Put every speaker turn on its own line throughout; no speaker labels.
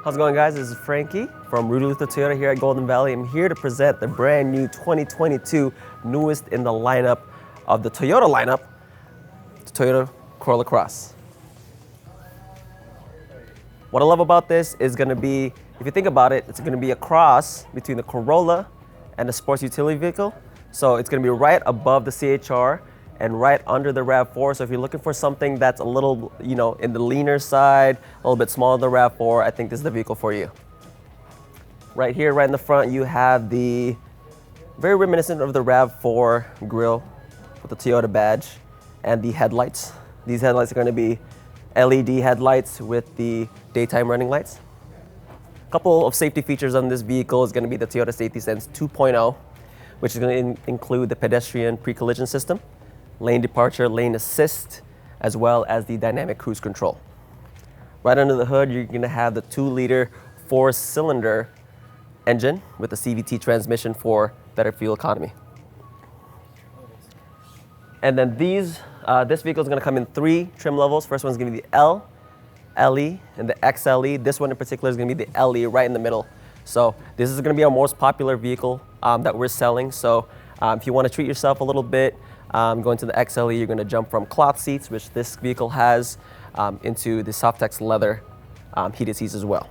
How's it going, guys? This is Frankie from Rudy Toyota here at Golden Valley. I'm here to present the brand new 2022 newest in the lineup of the Toyota lineup, the Toyota Corolla Cross. What I love about this is going to be, if you think about it, it's going to be a cross between the Corolla and the sports utility vehicle. So it's going to be right above the CHR and right under the RAV4. So if you're looking for something that's a little, in the leaner side, a little bit smaller than the RAV4, I think this is the vehicle for you. Right here, right in the front, you have the very reminiscent of the RAV4 grille with the Toyota badge and the headlights. These headlights are going to be LED headlights with the daytime running lights. A couple of safety features on this vehicle is going to be the Toyota Safety Sense 2.0, which is going to include the pedestrian pre-collision system, lane departure, lane assist, as well as the dynamic cruise control. Right under the hood, you're going to have the 2-liter 4-cylinder engine with the CVT transmission for better fuel economy. And then this vehicle is going to come in 3 trim levels. First one is going to be the L, LE, and the XLE. This one in particular is going to be the LE right in the middle. So this is going to be our most popular vehicle that we're selling. So if you want to treat yourself a little bit, going to the XLE, you're going to jump from cloth seats, which this vehicle has, into the Softex leather heated seats as well.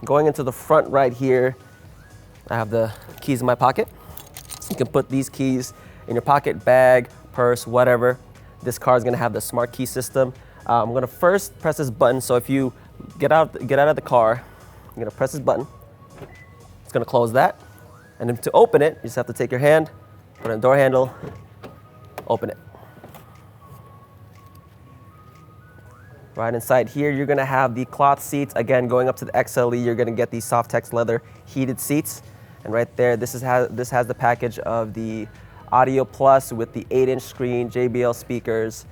Going into the front right here, I have the keys in my pocket. You can put these keys in your pocket, bag, purse, whatever. This car is going to have the smart key system. I'm going to first press this button. So if you get out of the car, you're going to press this button. It's going to close that. And then to open it, you just have to take your hand, put it in the door handle, open it. Right inside here, you're going to have the cloth seats. Again, going up to the XLE, you're going to get the Softex leather heated seats. And right there, this has the package of the Audio Plus with the 8-inch screen, JBL speakers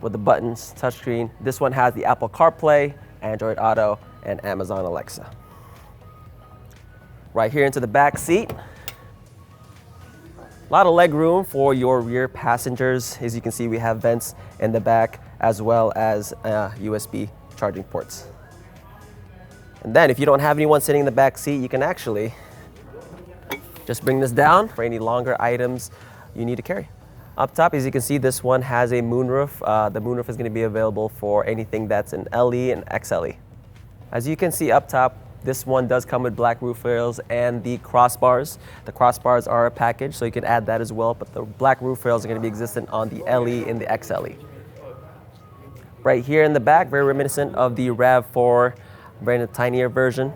with the buttons, touchscreen. This one has the Apple CarPlay, Android Auto, and Amazon Alexa. Right here into the back seat. A lot of leg room for your rear passengers. As you can see, we have vents in the back as well as USB charging ports. And then if you don't have anyone sitting in the back seat, you can actually just bring this down for any longer items you need to carry. Up top, as you can see, this one has a moonroof. The moonroof is going to be available for anything that's an LE and XLE. As you can see up top, this one does come with black roof rails and the crossbars. The crossbars are a package, so you can add that as well, but the black roof rails are going to be existent on the LE and the XLE. Right here in the back, very reminiscent of the RAV4, very tinier version.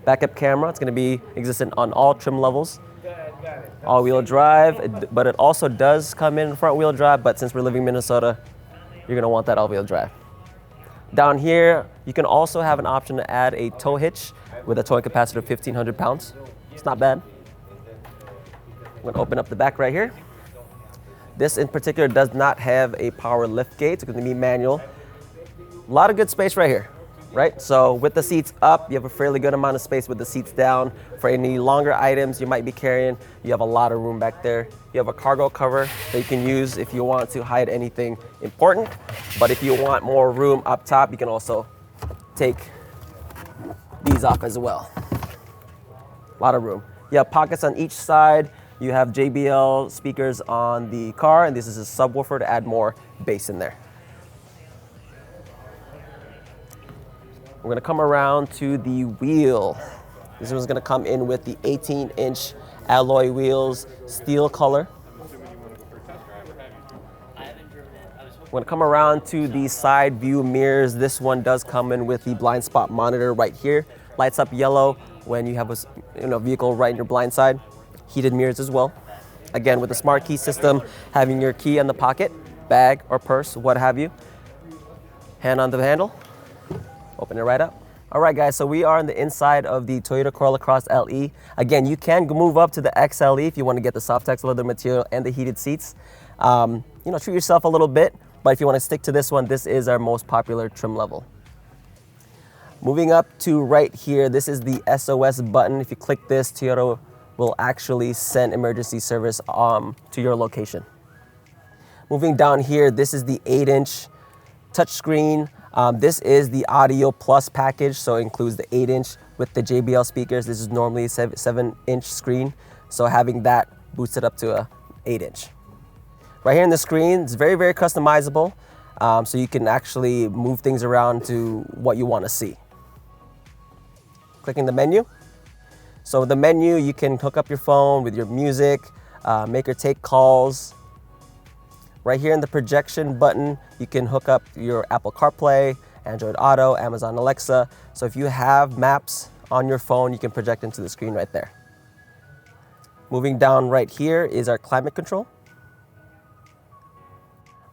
Backup camera, it's going to be existent on all trim levels. All-wheel drive, but it also does come in front-wheel drive, but since we're living in Minnesota, you're going to want that all-wheel drive. Down here, you can also have an option to add a tow hitch with a towing capacity of 1,500 pounds. It's not bad. I'm going to open up the back right here. This in particular does not have a power lift gate. It's going to be manual. A lot of good space right here, right? So with the seats up, you have a fairly good amount of space with the seats down. For any longer items you might be carrying, you have a lot of room back there. You have a cargo cover that you can use if you want to hide anything important. But if you want more room up top, you can also take these off as well. A lot of room. You have pockets on each side. You have JBL speakers on the car, and this is a subwoofer to add more bass in there. We're going to come around to the wheel. This one's going to come in with the 18-inch alloy wheels, steel color. We're going to come around to the side view mirrors. This one does come in with the blind spot monitor right here. Lights up yellow when you have a vehicle right in your blind side. Heated mirrors as well. Again, with the smart key system, having your key in the pocket, bag or purse, what have you. Hand on the handle. Open it right up. All right, guys, so we are on the inside of the Toyota Corolla Cross LE. Again, you can move up to the XLE if you want to get the Softex leather material and the heated seats. Treat yourself a little bit, but if you want to stick to this one, this is our most popular trim level. Moving up to right here, this is the SOS button. If you click this, Toyota will actually send emergency service to your location. Moving down here, this is the 8-inch touchscreen This is the Audio Plus package, so it includes the 8-inch with the JBL speakers. This is normally a 7-inch screen, so having that boosts it up to a 8-inch. Right here in the screen, it's very, very customizable, so you can actually move things around to what you want to see. Clicking the menu. So with the menu, you can hook up your phone with your music, make or take calls. Right here in the projection button, you can hook up your Apple CarPlay, Android Auto, Amazon Alexa. So if you have maps on your phone, you can project into the screen right there. Moving down right here is our climate control.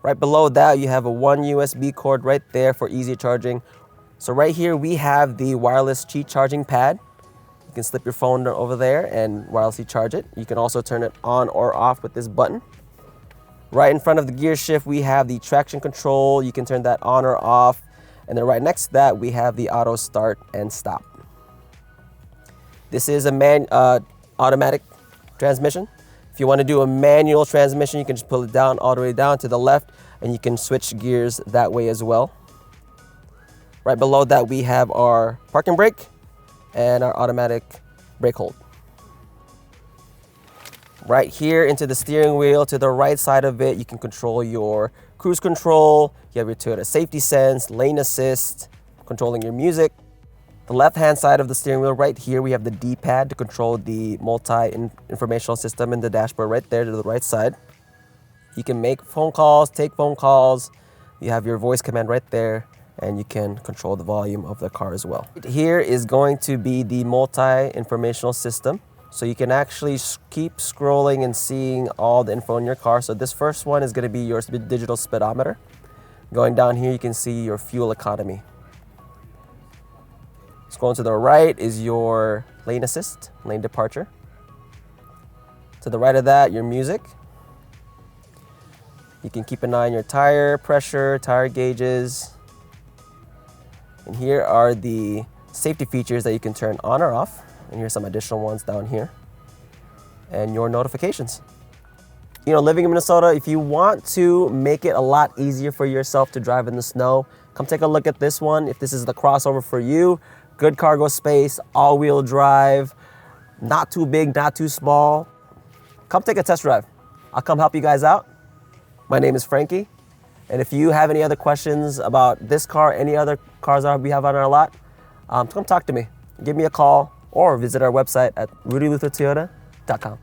Right below that, you have a 1 USB cord right there for easy charging. So right here, we have the wireless Qi charging pad. You can slip your phone over there and wirelessly charge it. You can also turn it on or off with this button. Right in front of the gear shift, we have the traction control. You can turn that on or off. And then right next to that, we have the auto start and stop. This is a automatic transmission. If you want to do a manual transmission, you can just pull it down all the way down to the left, and you can switch gears that way as well. Right below that, we have our parking brake and our automatic brake hold. Right here into the steering wheel, to the right side of it, you can control your cruise control. You have your Toyota Safety Sense, lane assist, controlling your music. The left-hand side of the steering wheel right here, we have the D-pad to control the multi-informational system in the dashboard right there to the right side. You can make phone calls, take phone calls. You have your voice command right there, and you can control the volume of the car as well. Here is going to be the multi-informational system. So you can actually keep scrolling and seeing all the info in your car. So this first one is going to be your digital speedometer. Going down here, you can see your fuel economy. Scrolling to the right is your lane assist, lane departure. To the right of that, your music. You can keep an eye on your tire pressure, tire gauges. And here are the safety features that you can turn on or off. And here's some additional ones down here. And your notifications. You know, living in Minnesota, if you want to make it a lot easier for yourself to drive in the snow, come take a look at this one. If this is the crossover for you, good cargo space, all-wheel drive, not too big, not too small. Come take a test drive. I'll come help you guys out. My name is Frankie. And if you have any other questions about this car, any other cars that we have on our lot, come talk to me. Give me a call or visit our website at rudyluthertoyota.com.